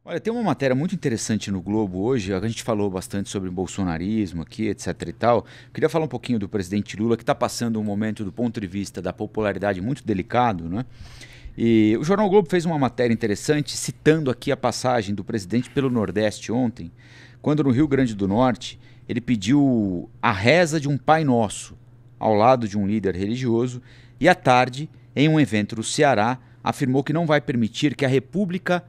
Olha, tem uma matéria muito interessante no Globo hoje. A gente falou bastante sobre bolsonarismo aqui, etc e tal. Queria falar um pouquinho do presidente Lula, que está passando um momento, do ponto de vista da popularidade, muito delicado, né? E o Jornal Globo fez uma matéria interessante, citando aqui a passagem do presidente pelo Nordeste ontem, quando no Rio Grande do Norte ele pediu a reza de um Pai Nosso ao lado de um líder religioso e à tarde, em um evento no Ceará, afirmou que não vai permitir que a República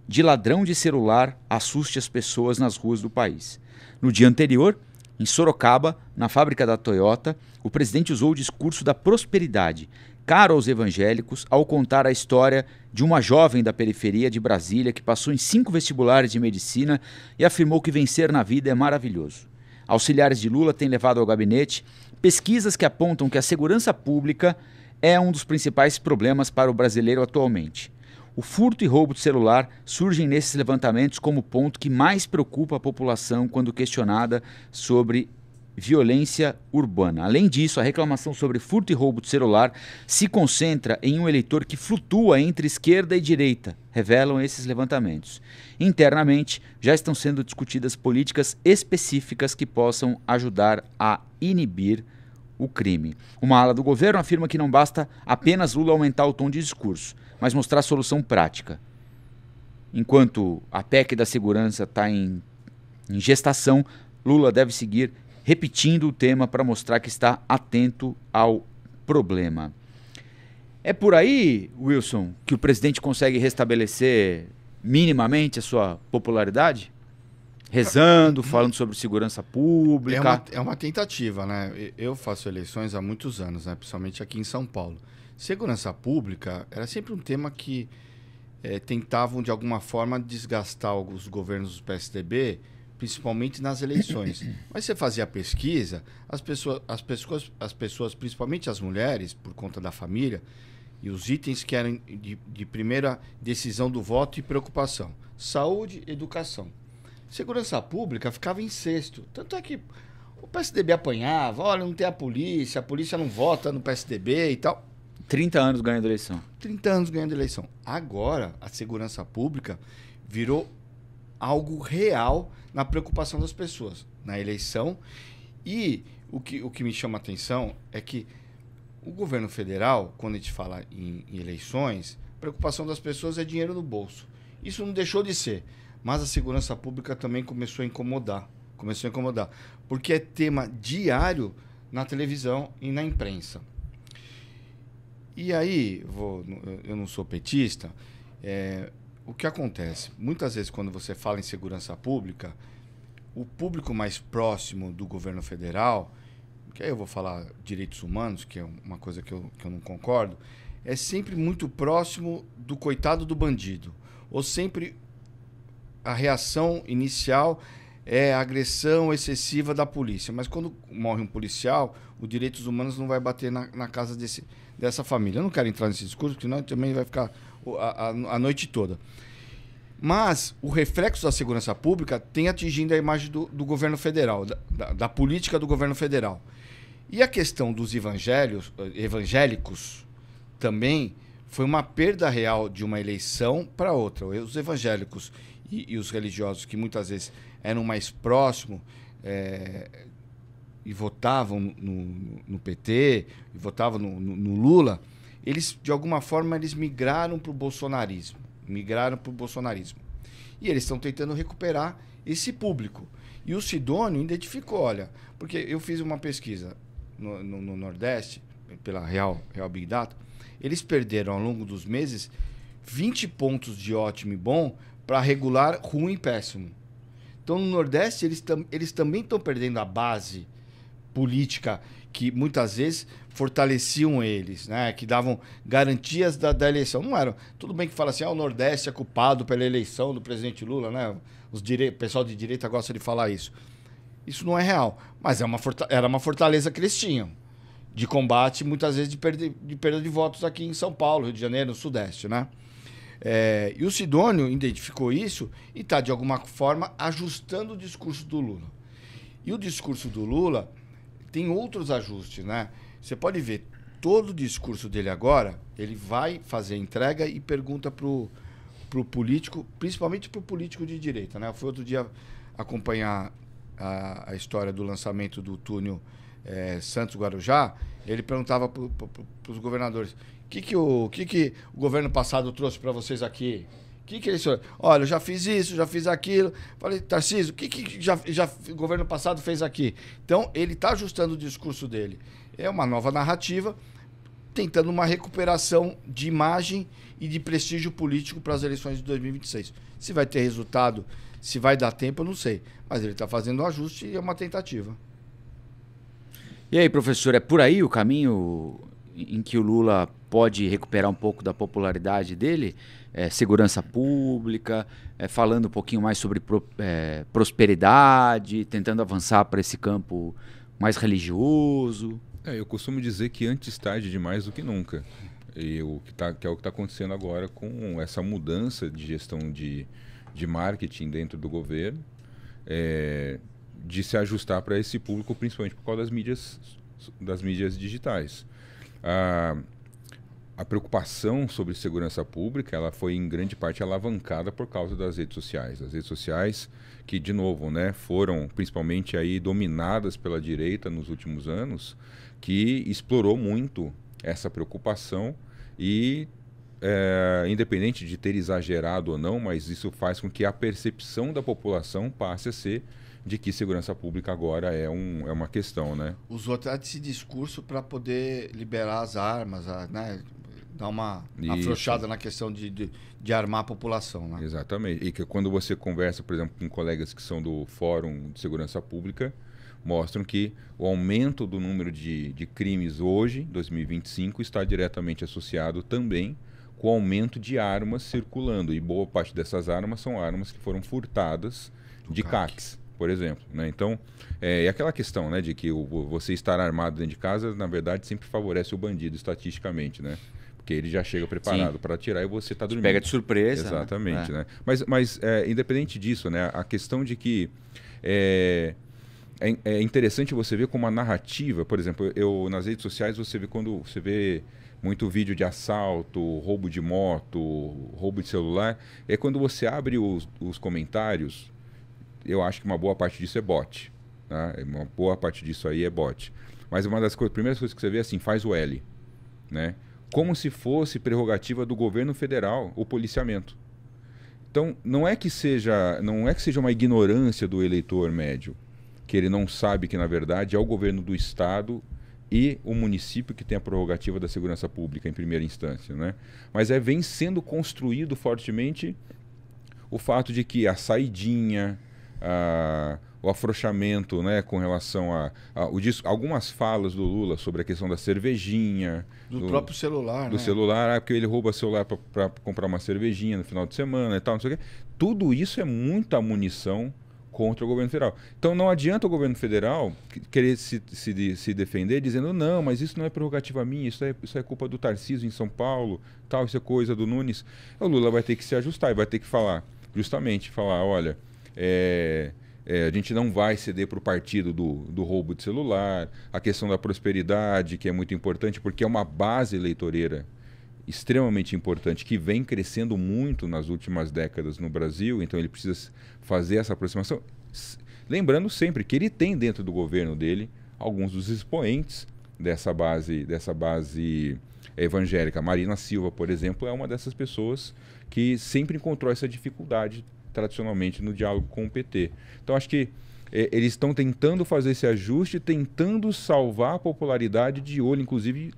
de ladrão de celular assuste as pessoas nas ruas do país. No dia anterior, em Sorocaba, na fábrica da Toyota, o presidente usou o discurso da prosperidade, caro aos evangélicos, ao contar a história de uma jovem da periferia de Brasília que passou em 5 vestibulares de medicina e afirmou que vencer na vida é maravilhoso. Auxiliares de Lula têm levado ao gabinete pesquisas que apontam que a segurança pública é um dos principais problemas para o brasileiro atualmente. O furto e roubo de celular surgem nesses levantamentos como o ponto que mais preocupa a população quando questionada sobre violência urbana. Além disso, a reclamação sobre furto e roubo de celular se concentra em um eleitor que flutua entre esquerda e direita, revelam esses levantamentos. Internamente, já estão sendo discutidas políticas específicas que possam ajudar a inibir o crime. Uma ala do governo afirma que não basta apenas Lula aumentar o tom de discurso, mas mostrar solução prática. Enquanto a PEC da segurança está em gestação, Lula deve seguir repetindo o tema para mostrar que está atento ao problema. É por aí, Wilson, que o presidente consegue restabelecer minimamente a sua popularidade? Rezando, falando sobre segurança pública. É uma tentativa, né? Eu faço eleições há muitos anos, né? Principalmente aqui em São Paulo. Segurança pública era sempre um tema que tentavam, de alguma forma, desgastar os governos do PSDB, principalmente nas eleições. Mas você fazia pesquisa, as pessoas, principalmente as mulheres, por conta da família, e os itens que eram de primeira decisão do voto e preocupação: saúde, educação. Segurança pública ficava em sexto. Tanto é que o PSDB apanhava, olha, não tem a polícia não vota no PSDB e tal. 30 anos ganhando eleição. 30 anos ganhando eleição. Agora, a segurança pública virou algo real na preocupação das pessoas, na eleição. E o que me chama a atenção é que o governo federal, quando a gente fala em eleições, a preocupação das pessoas é dinheiro no bolso. Isso não deixou de ser. Mas a segurança pública também começou a incomodar. Porque é tema diário na televisão e na imprensa. E aí, eu não sou petista, o que acontece? Muitas vezes, quando você fala em segurança pública, o público mais próximo do governo federal, que aí eu vou falar direitos humanos, que é uma coisa que eu não concordo, é sempre muito próximo do coitado do bandido. Ou sempre a reação inicial é a agressão excessiva da polícia. Mas quando morre um policial, os direitos humanos não vai bater na casa dessa família. Eu não quero entrar nesse discurso, porque senão também vai ficar a noite toda. Mas o reflexo da segurança pública tem atingido a imagem do governo federal, da política do governo federal. E a questão dos evangélicos também foi uma perda real de uma eleição para outra. Os evangélicos e os religiosos, que muitas vezes eram mais próximos e votavam no PT, e votavam no Lula, eles, de alguma forma, eles migraram para o bolsonarismo. E eles estão tentando recuperar esse público. E o Sidônio identificou, olha, porque eu fiz uma pesquisa no Nordeste, pela Real Big Data, eles perderam, ao longo dos meses, 20 pontos de ótimo e bom para regular, ruim e péssimo. Então, no Nordeste, eles também estão perdendo a base política que, muitas vezes, fortaleciam eles, né? Que davam garantias da eleição. Não eram. Tudo bem que fala assim, o Nordeste é culpado pela eleição do presidente Lula, né? O pessoal de direita gosta de falar isso. Isso não é real, mas era uma fortaleza que eles tinham, de combate, muitas vezes, de perda de votos aqui em São Paulo, Rio de Janeiro, no Sudeste, né? E o Sidônio identificou isso e está, de alguma forma, ajustando o discurso do Lula. E o discurso do Lula tem outros ajustes, né? Você pode ver, todo o discurso dele agora, ele vai fazer a entrega e pergunta pro para o político, principalmente para o político de direita, né? Eu fui outro dia acompanhar a história do lançamento do túnel Santos-Guarujá. Ele perguntava para os governadores: o que o governo passado trouxe para vocês aqui? Que eles falaram? Olha, eu já fiz isso, já fiz aquilo. Falei: Tarcísio, o que já o governo passado fez aqui? Então, ele está ajustando o discurso dele. É uma nova narrativa, tentando uma recuperação de imagem e de prestígio político para as eleições de 2026. Se vai ter resultado, se vai dar tempo, eu não sei. Mas ele está fazendo um ajuste e é uma tentativa. E aí, professor, é por aí o caminho em que o Lula pode recuperar um pouco da popularidade dele? Segurança pública, falando um pouquinho mais sobre prosperidade, tentando avançar para esse campo mais religioso? Eu costumo dizer que antes tarde demais do que nunca. Que é o que está acontecendo agora com essa mudança de gestão de marketing dentro do governo, de se ajustar para esse público, principalmente por causa das mídias digitais. A preocupação sobre segurança pública, ela foi em grande parte alavancada por causa das redes sociais. As redes sociais que, de novo, né, foram principalmente aí dominadas pela direita nos últimos anos, que explorou muito essa preocupação e, independente de ter exagerado ou não, mas isso faz com que a percepção da população passe a ser de que segurança pública agora é uma questão, né? Usou até esse discurso para poder liberar as armas, né? Dar uma afrouxada na questão de armar a população, né? Exatamente. E que quando você conversa, por exemplo, com colegas que são do Fórum de Segurança Pública, mostram que o aumento do número de crimes hoje, 2025, está diretamente associado também com o aumento de armas circulando. E boa parte dessas armas são armas que foram furtadas de CACs, por exemplo, né? Então, é aquela questão, né, de que você estar armado dentro de casa, na verdade, sempre favorece o bandido, estatisticamente, né? Porque ele já chega preparado para atirar e você está dormindo. Pega de surpresa. Exatamente, né? Mas independente disso, né, a questão de que é interessante você ver como a narrativa, por exemplo, nas redes sociais você vê quando você vê muito vídeo de assalto, roubo de moto, roubo de celular, quando você abre os comentários, eu acho que uma boa parte disso é bot. Tá? Uma boa parte disso aí é bot. Mas uma das primeiras coisas que você vê é assim, faz o L, né? Como se fosse prerrogativa do governo federal o policiamento. Então, não é que seja uma ignorância do eleitor médio, que ele não sabe que, na verdade, é o governo do estado e o município que tem a prerrogativa da segurança pública em primeira instância, né? Mas vem sendo construído fortemente o fato de que a saidinha, o afrouxamento, né, com relação algumas falas do Lula sobre a questão da cervejinha. Do próprio celular, do celular, porque ele rouba celular para comprar uma cervejinha no final de semana e tal, não sei o quê. Tudo isso é muita munição contra o governo federal. Então não adianta o governo federal querer se defender dizendo: não, mas isso não é prerrogativa minha, isso é culpa do Tarcísio em São Paulo, tal, isso é coisa do Nunes. O Lula vai ter que se ajustar e vai ter que falar, olha, a gente não vai ceder para o partido do roubo de celular, a questão da prosperidade, que é muito importante, porque é uma base eleitoreira extremamente importante, que vem crescendo muito nas últimas décadas no Brasil, então ele precisa fazer essa aproximação. Lembrando sempre que ele tem dentro do governo dele alguns dos expoentes dessa base evangélica. Marina Silva, por exemplo, é uma dessas pessoas que sempre encontrou essa dificuldade tradicionalmente no diálogo com o PT. Então acho que eles estão tentando fazer esse ajuste, tentando salvar a popularidade, de olho inclusive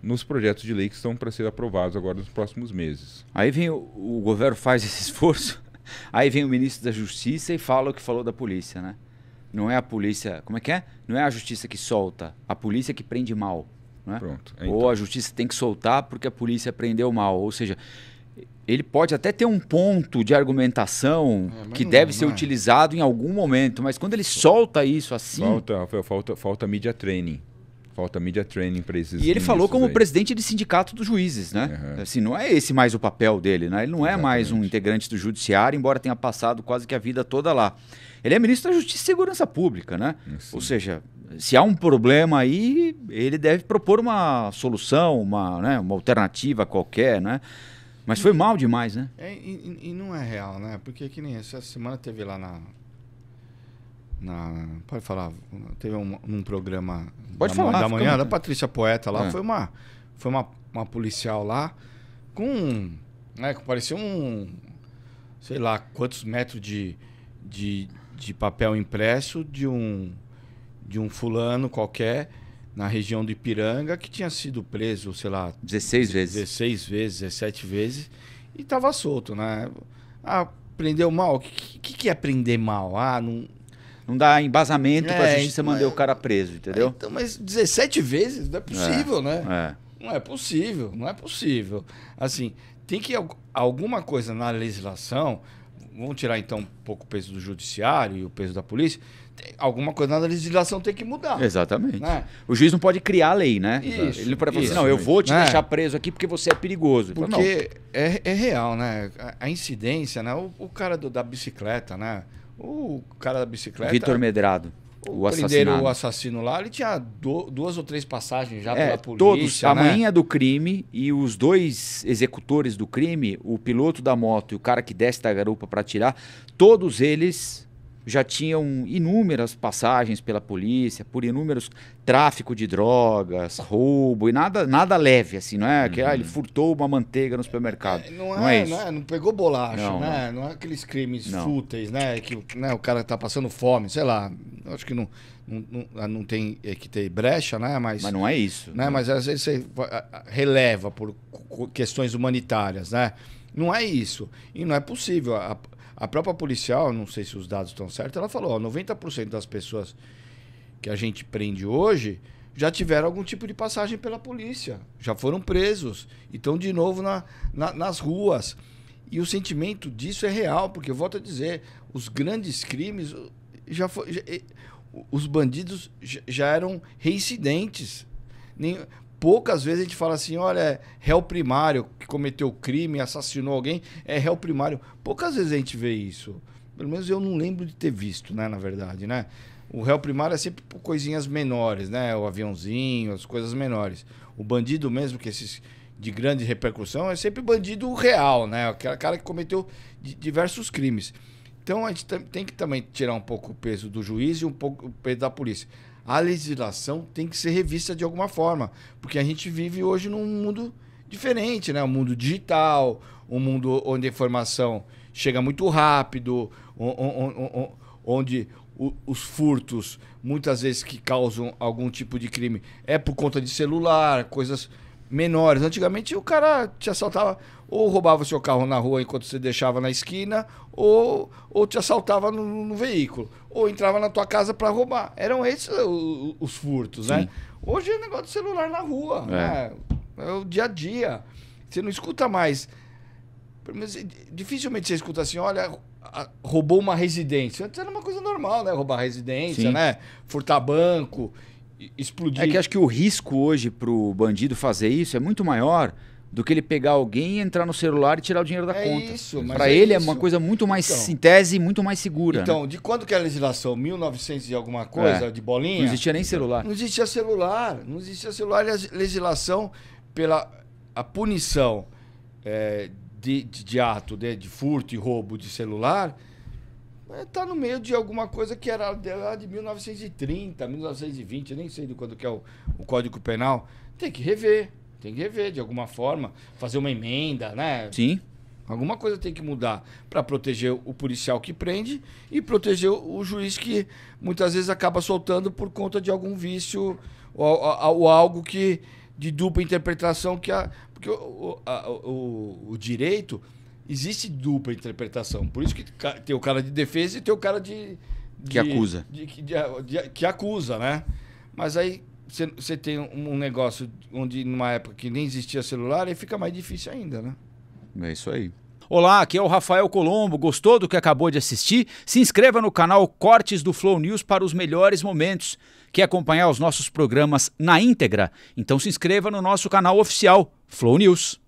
nos projetos de lei que estão para ser aprovados agora nos próximos meses. Aí vem o governo faz esse esforço, aí vem o ministro da Justiça e fala o que falou da polícia, né? Não é a polícia, como é que é? Não é a justiça que solta, a polícia que prende mal, né? Pronto. Ou a justiça tem que soltar porque a polícia prendeu mal, ou seja, ele pode até ter um ponto de argumentação que deve ser utilizado em algum momento, mas quando ele solta isso assim... Falta media training. Falta media training para esses... E ele falou como presidente de sindicato dos juízes, né? Uhum. Assim, não é esse mais o papel dele, né? Ele não é mais um integrante do judiciário, embora tenha passado quase que a vida toda lá. Ele é ministro da Justiça e Segurança Pública, né? Sim. Ou seja, se há um problema aí, ele deve propor uma solução, uma alternativa qualquer, né? Mas foi mal demais, né? E não é real, né? Porque que nem essa semana teve lá pode falar, teve um programa pode falar, da manhã, da Patrícia Poeta lá, foi uma policial lá com, né, que parecia sei lá, quantos metros de papel impresso de um fulano qualquer na região do Ipiranga que tinha sido preso, sei lá... 16 vezes. 16 vezes, 17 vezes e estava solto, né? Prendeu mal? O que é prender mal? Não dá embasamento pra justiça manter o cara preso, entendeu? Então, mas 17 vezes não é possível, né? Não é possível. Assim, tem que alguma coisa na legislação, vamos tirar então um pouco o peso do judiciário e o peso da polícia, alguma coisa na legislação tem que mudar. Exatamente. Né? O juiz não pode criar a lei, né? Isso, ele não pode falar assim, não, eu vou te deixar preso aqui porque você é perigoso. Porque é real, né? A incidência, né? O cara da bicicleta, né? O cara da bicicleta... Vitor Medrado, o assassino. Prenderam o assassino lá, ele tinha 2 ou 3 passagens já pela polícia, todos, a né? manhã do crime e os 2 executores do crime, o piloto da moto e o cara que desce da garupa para atirar, todos eles já tinham inúmeras passagens pela polícia, por inúmeros tráfico de drogas, roubo, e nada leve, assim, não é que ele furtou uma manteiga no supermercado. Não é isso. Não pegou bolacha, né? Não é aqueles crimes fúteis, né? Que o cara tá passando fome, sei lá. Acho que não tem que ter brecha, né? Mas não é isso. Né? Mas às vezes você releva por questões humanitárias, né? Não é isso. E não é possível. A própria policial, não sei se os dados estão certos, ela falou, 90% das pessoas que a gente prende hoje já tiveram algum tipo de passagem pela polícia, já foram presos e estão de novo nas ruas. E o sentimento disso é real, porque eu volto a dizer, os grandes crimes, os bandidos já eram reincidentes. Poucas vezes a gente fala assim, olha, réu primário que cometeu crime, assassinou alguém, é réu primário. Poucas vezes a gente vê isso. Pelo menos eu não lembro de ter visto, né, na verdade, né? O réu primário é sempre por coisinhas menores, né? O aviãozinho, as coisas menores. O bandido mesmo, que esses de grande repercussão, é sempre bandido real, né? Aquele cara que cometeu diversos crimes. Então a gente tem que também tirar um pouco o peso do juiz e um pouco o peso da polícia. A legislação tem que ser revista de alguma forma, porque a gente vive hoje num mundo diferente, né? Um mundo digital, um mundo onde a informação chega muito rápido, onde os furtos, muitas vezes que causam algum tipo de crime, é por conta de celular, coisas menores. Antigamente o cara te assaltava, ou roubava o seu carro na rua enquanto você deixava na esquina, ou te assaltava no veículo, ou entrava na tua casa para roubar. Eram esses os furtos, né? Hoje é negócio de celular na rua, né? É o dia a dia. Você não escuta mais. Dificilmente você escuta assim, olha, roubou uma residência. Antes era uma coisa normal, né? Roubar residência, né? Furtar banco, explodir. É que acho que o risco hoje pro bandido fazer isso é muito maior do que ele pegar alguém, entrar no celular e tirar o dinheiro da conta. Isso, mas para ele é uma coisa muito mais, em tese, muito mais segura. Então, né? De quando que é a legislação? 1900 e alguma coisa, de bolinha? Não existia nem celular. Não existia celular. E a legislação pela a punição de ato de furto e roubo de celular está no meio de alguma coisa que era de 1930, 1920, eu nem sei de quando que é o Código Penal. Tem que rever de alguma forma, fazer uma emenda, né? Sim. Alguma coisa tem que mudar para proteger o policial que prende e proteger o juiz que muitas vezes acaba soltando por conta de algum vício ou algo que de dupla interpretação porque o direito existe dupla interpretação. Por isso que tem o cara de defesa e tem o cara que acusa. Que acusa, né? Mas aí você tem um negócio onde numa época que nem existia celular, aí fica mais difícil ainda, né? É isso aí. Olá, aqui é o Rafael Colombo. Gostou do que acabou de assistir? Se inscreva no canal Cortes do Flow News para os melhores momentos. Quer acompanhar os nossos programas na íntegra? Então se inscreva no nosso canal oficial, Flow News.